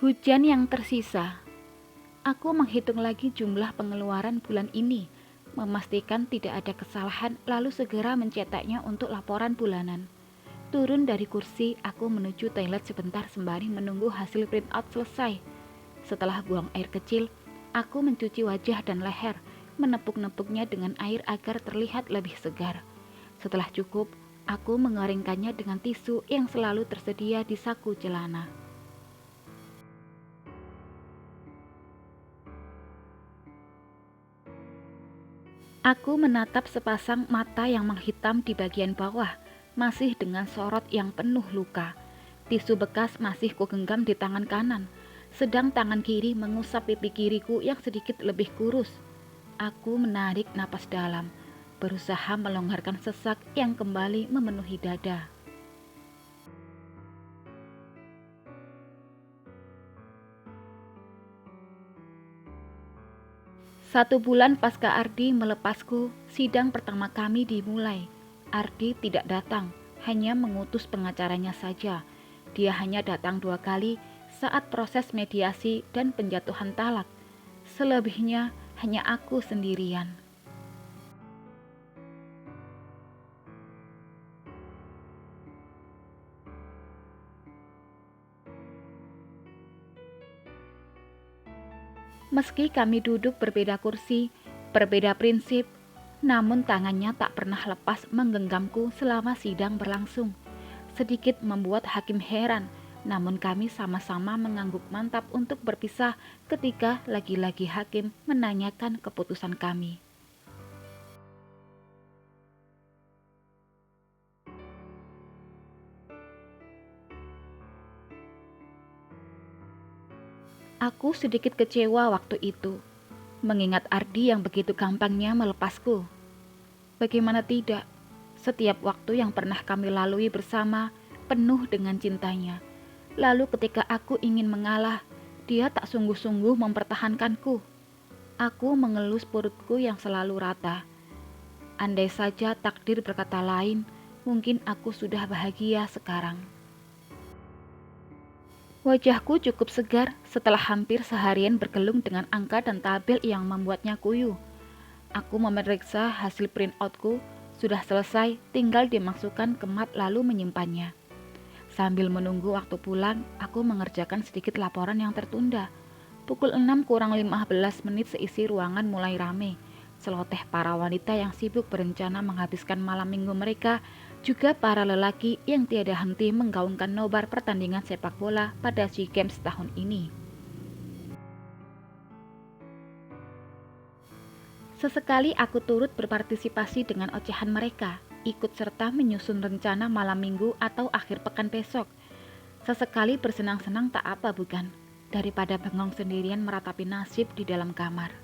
Hujan yang tersisa. Aku menghitung lagi jumlah pengeluaran bulan ini, memastikan tidak ada kesalahan lalu segera mencetaknya untuk laporan bulanan. Turun dari kursi, aku menuju toilet sebentar sembari menunggu hasil printout selesai. Setelah buang air kecil, aku mencuci wajah dan leher, menepuk-nepuknya dengan air agar terlihat lebih segar. Setelah cukup, aku mengeringkannya dengan tisu yang selalu tersedia di saku celana. Aku menatap sepasang mata yang menghitam di bagian bawah, masih dengan sorot yang penuh luka. Tisu bekas masih kugenggam di tangan kanan, sedang tangan kiri mengusap pipi kiriku yang sedikit lebih kurus. Aku menarik napas dalam, berusaha melonggarkan sesak yang kembali memenuhi dada. 1 bulan pasca Ardi melepasku, sidang pertama kami dimulai. Ardi tidak datang, hanya mengutus pengacaranya saja. Dia hanya datang 2 kali saat proses mediasi dan penjatuhan talak. Selebihnya hanya aku sendirian. Meski kami duduk berbeda kursi, berbeda prinsip, namun tangannya tak pernah lepas menggenggamku selama sidang berlangsung. Sedikit membuat hakim heran, namun kami sama-sama mengangguk mantap untuk berpisah ketika lagi-lagi hakim menanyakan keputusan kami. Aku sedikit kecewa waktu itu, mengingat Ardi yang begitu gampangnya melepasku. Bagaimana tidak, setiap waktu yang pernah kami lalui bersama penuh dengan cintanya. Lalu ketika aku ingin mengalah, dia tak sungguh-sungguh mempertahankanku. Aku mengelus perutku yang selalu rata. Andai saja takdir berkata lain, mungkin aku sudah bahagia sekarang. Wajahku cukup segar setelah hampir seharian bergelung dengan angka dan tabel yang membuatnya kuyuh. Aku memeriksa hasil printoutku, sudah selesai, tinggal dimasukkan ke map lalu menyimpannya. Sambil menunggu waktu pulang, aku mengerjakan sedikit laporan yang tertunda. Pukul 6 kurang 15 menit seisi ruangan mulai rame. Celoteh para wanita yang sibuk berencana menghabiskan malam minggu mereka, juga para lelaki yang tiada henti menggaungkan nobar pertandingan sepak bola pada SEA Games tahun ini. Sesekali aku turut berpartisipasi dengan ocehan mereka, ikut serta menyusun rencana malam minggu atau akhir pekan besok. Sesekali bersenang-senang tak apa bukan, daripada bengong sendirian meratapi nasib di dalam kamar.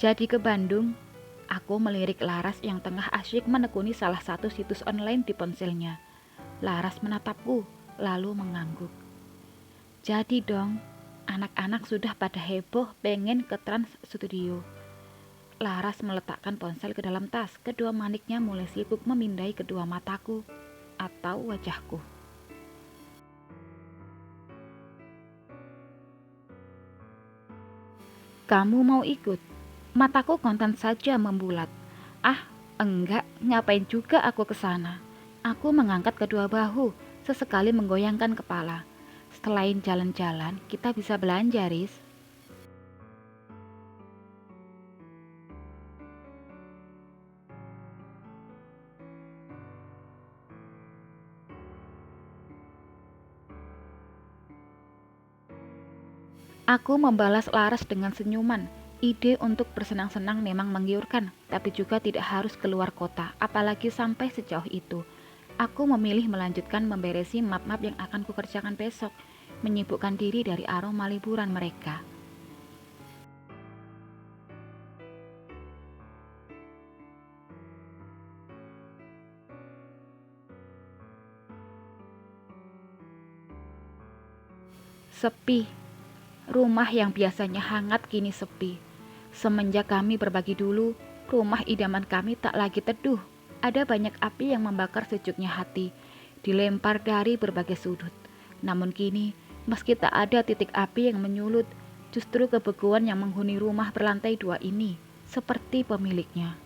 Jadi ke Bandung, aku melirik Laras yang tengah asyik menekuni salah satu situs online di ponselnya. Laras menatapku, lalu mengangguk. Jadi dong, anak-anak sudah pada heboh pengen ke Trans Studio. Laras meletakkan ponsel ke dalam tas, kedua maniknya mulai sibuk memindai kedua mataku atau wajahku. Kamu mau ikut? Mataku kontan saja membulat. Ah, enggak, ngapain juga aku ke sana? Aku mengangkat kedua bahu, sesekali menggoyangkan kepala. Selain jalan-jalan, kita bisa belanja, Riz. Aku membalas Laras dengan senyuman. Ide untuk bersenang-senang memang menggiurkan, tapi juga tidak harus keluar kota, apalagi sampai sejauh itu. Aku memilih melanjutkan memberesi map-map yang akan kukerjakan besok, menyibukkan diri dari aroma liburan mereka. Sepi, Rumah yang biasanya hangat kini sepi. Semenjak kami berbagi dulu, rumah idaman kami tak lagi teduh. Ada banyak api yang membakar sejuknya hati, dilempar dari berbagai sudut. Namun kini, meski tak ada titik api yang menyulut, justru kebeguan yang menghuni rumah berlantai 2 ini, seperti pemiliknya.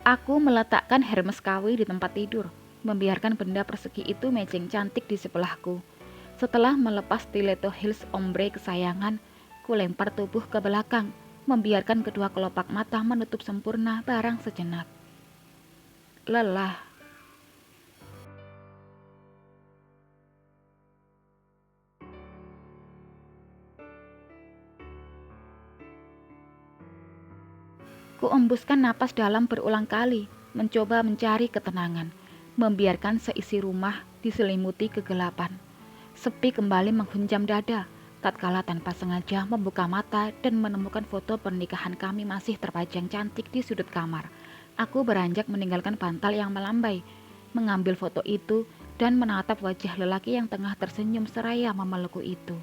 Aku meletakkan Hermes KW di tempat tidur, membiarkan benda persegi itu mejeng cantik di sebelahku. Setelah melepas stiletto heels ombre kesayangan, ku lempar tubuh ke belakang, membiarkan kedua kelopak mata menutup sempurna barang sejenak. Lelah. Ku embuskan napas dalam berulang kali, mencoba mencari ketenangan, membiarkan seisi rumah diselimuti kegelapan. Sepi kembali menghunjam dada, tatkala tanpa sengaja membuka mata dan menemukan foto pernikahan kami masih terpajang cantik di sudut kamar. Aku beranjak meninggalkan bantal yang melambai, mengambil foto itu dan menatap wajah lelaki yang tengah tersenyum seraya memelukku itu.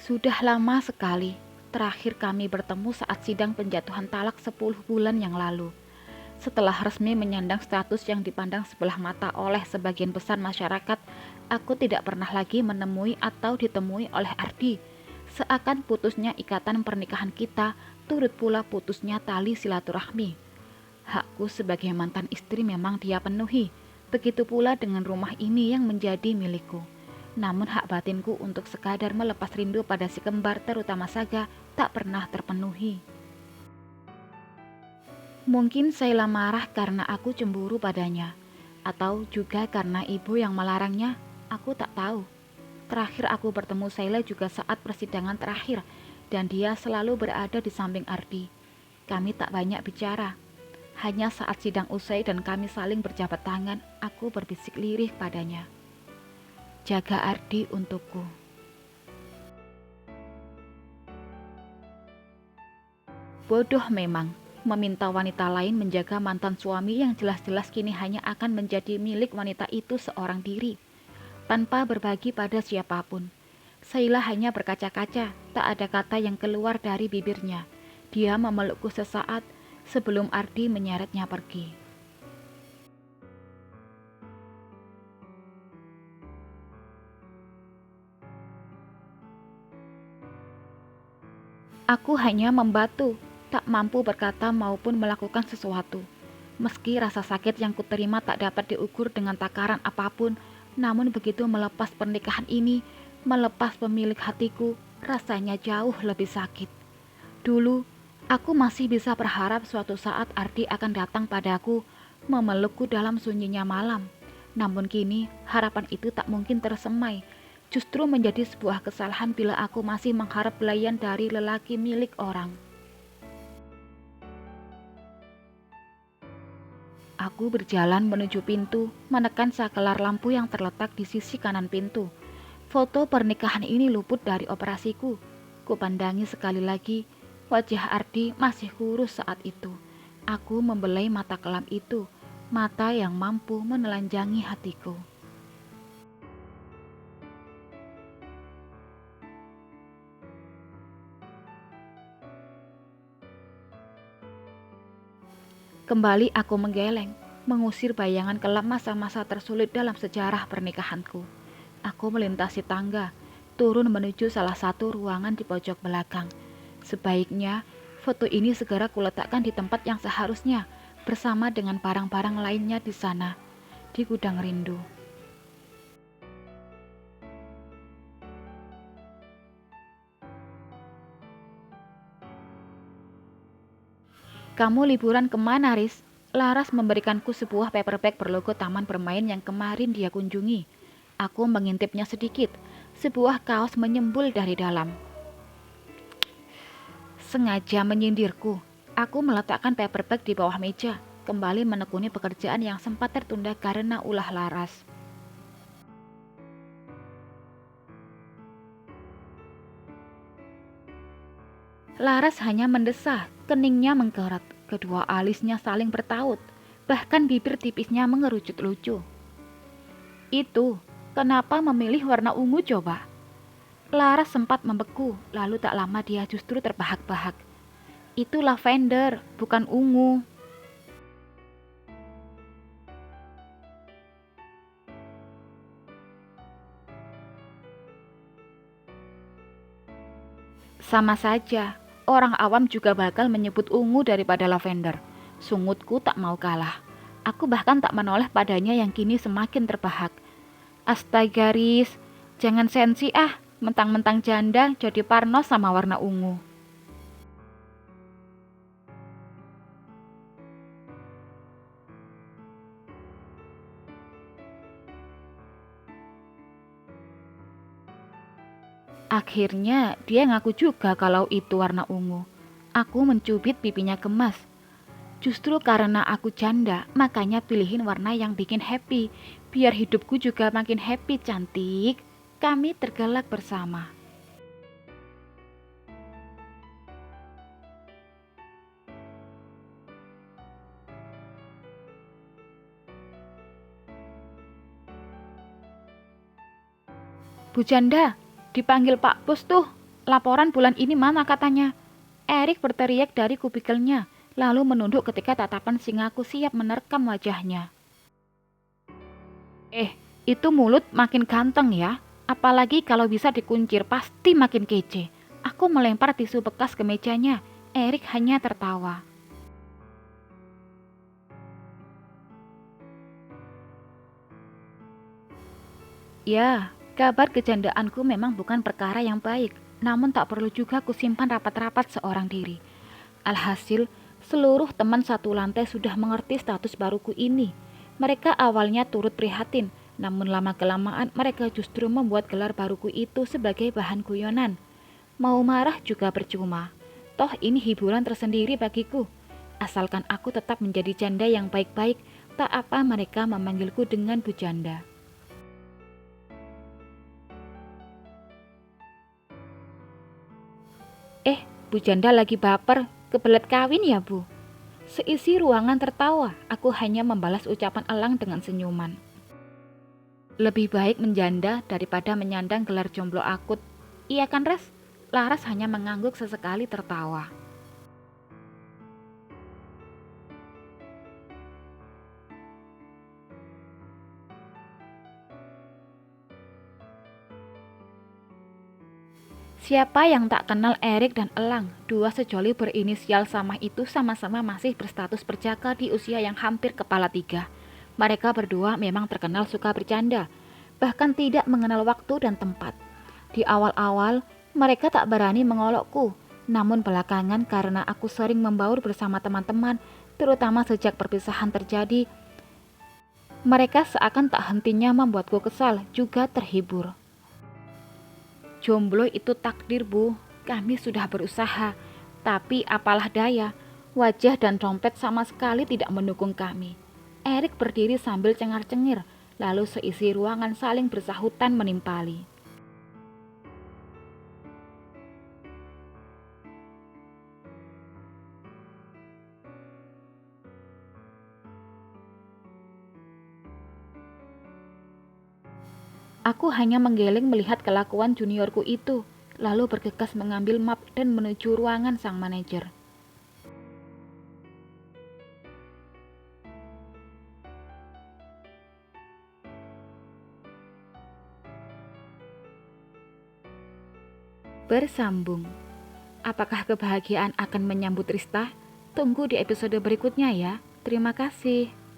Sudah lama sekali, terakhir kami bertemu saat sidang penjatuhan talak 10 bulan yang lalu. Setelah resmi menyandang status yang dipandang sebelah mata oleh sebagian besar masyarakat, aku tidak pernah lagi menemui atau ditemui oleh Ardi. Seakan putusnya ikatan pernikahan kita, turut pula putusnya tali silaturahmi. Hakku sebagai mantan istri memang dia penuhi, begitu pula dengan rumah ini yang menjadi milikku. Namun hak batinku untuk sekadar melepas rindu pada si kembar terutama Saga tak pernah terpenuhi. Mungkin Sheila marah karena aku cemburu padanya, atau juga karena ibu yang melarangnya, aku tak tahu. Terakhir aku bertemu Sheila juga saat persidangan terakhir, dan dia selalu berada di samping Ardi. Kami tak banyak bicara. Hanya saat sidang usai dan kami saling berjabat tangan, aku berbisik lirih padanya. Jaga Ardi untukku. Bodoh memang, meminta wanita lain menjaga mantan suami yang jelas-jelas kini hanya akan menjadi milik wanita itu seorang diri, tanpa berbagi pada siapapun. Sheila hanya berkaca-kaca, tak ada kata yang keluar dari bibirnya. Dia memelukku sesaat sebelum Ardi menyeretnya pergi. Aku hanya membatu, tak mampu berkata maupun melakukan sesuatu. Meski rasa sakit yang kuterima tak dapat diukur dengan takaran apapun, namun begitu melepas pernikahan ini, melepas pemilik hatiku, rasanya jauh lebih sakit. Dulu, aku masih bisa berharap suatu saat Ardi akan datang padaku, memelukku dalam sunyinya malam. Namun kini, harapan itu tak mungkin tersemai. Justru menjadi sebuah kesalahan bila aku masih mengharap belayan dari lelaki milik orang. Aku berjalan menuju pintu, menekan sakelar lampu yang terletak di sisi kanan pintu. Foto pernikahan ini luput dari operasiku. Kupandangi sekali lagi, wajah Ardi masih kurus saat itu. Aku membelai mata kelam itu, mata yang mampu menelanjangi hatiku. Kembali aku menggeleng, mengusir bayangan kelam masa-masa tersulit dalam sejarah pernikahanku. Aku melintasi tangga, turun menuju salah satu ruangan di pojok belakang. Sebaiknya, foto ini segera kuletakkan di tempat yang seharusnya, bersama dengan barang-barang lainnya di sana, di gudang rindu. Kamu liburan kemana, Riz? Laras memberikanku sebuah paperback berlogo taman bermain yang kemarin dia kunjungi. Aku mengintipnya sedikit, sebuah kaos menyembul dari dalam. Sengaja menyindirku, aku meletakkan paperback di bawah meja, kembali menekuni pekerjaan yang sempat tertunda karena ulah Laras. Laras hanya mendesah, keningnya mengkeret, kedua alisnya saling bertaut, bahkan bibir tipisnya mengerucut lucu. Itu, kenapa memilih warna ungu coba? Laras sempat membeku, lalu tak lama dia justru terbahak-bahak. Itu lavender, bukan ungu. Sama saja, orang awam juga bakal menyebut ungu daripada lavender. Sungutku tak mau kalah. Aku bahkan tak menoleh padanya yang kini semakin terbahak. Astaga Riz, jangan sensi ah, mentang-mentang janda jadi parno sama warna ungu. Akhirnya dia ngaku juga kalau itu warna ungu. Aku mencubit pipinya gemas. Justru karena aku janda, makanya pilihin warna yang bikin happy. Biar hidupku juga makin happy cantik. Kami tergelak bersama. Bu Janda, dipanggil Pak Bos tuh. Laporan bulan ini mana katanya? Erik berteriak dari kubikelnya, lalu menunduk ketika tatapan singaku siap menerkam wajahnya. Itu mulut makin ganteng ya. Apalagi kalau bisa dikuncir pasti makin kece. Aku melempar tisu bekas ke mejanya. Erik hanya tertawa. Ya, kabar kejandaanku memang bukan perkara yang baik. Namun tak perlu juga kusimpan rapat-rapat seorang diri. Alhasil, seluruh teman satu lantai sudah mengerti status baruku ini. Mereka awalnya turut prihatin, namun lama-kelamaan mereka justru membuat gelar baruku itu sebagai bahan guyonan. Mau marah juga percuma. Toh ini hiburan tersendiri bagiku. Asalkan aku tetap menjadi janda yang baik-baik, tak apa mereka memanggilku dengan Bu Janda. Bu Janda lagi baper, kebelet kawin ya Bu? Seisi ruangan tertawa, aku hanya membalas ucapan elang dengan senyuman. Lebih baik menjanda daripada menyandang gelar jomblo akut. Iya kan Res? Laras hanya mengangguk sesekali tertawa. Siapa yang tak kenal Erik dan Elang? Dua sejoli berinisial sama itu sama-sama masih berstatus perjaka di usia yang hampir kepala tiga. Mereka berdua memang terkenal suka bercanda, bahkan tidak mengenal waktu dan tempat. Di awal-awal, mereka tak berani mengolokku, namun belakangan karena aku sering membaur bersama teman-teman, terutama sejak perpisahan terjadi, mereka seakan tak hentinya membuatku kesal, juga terhibur. Jomblo itu takdir Bu, kami sudah berusaha, tapi apalah daya, wajah dan dompet sama sekali tidak mendukung kami. Erik berdiri sambil cengar-cengir, lalu seisi ruangan saling bersahutan menimpali. Aku hanya menggeleng melihat kelakuan juniorku itu, lalu bergegas mengambil map dan menuju ruangan sang manajer. Bersambung. Apakah kebahagiaan akan menyambut Rista? Tunggu di episode berikutnya ya. Terima kasih.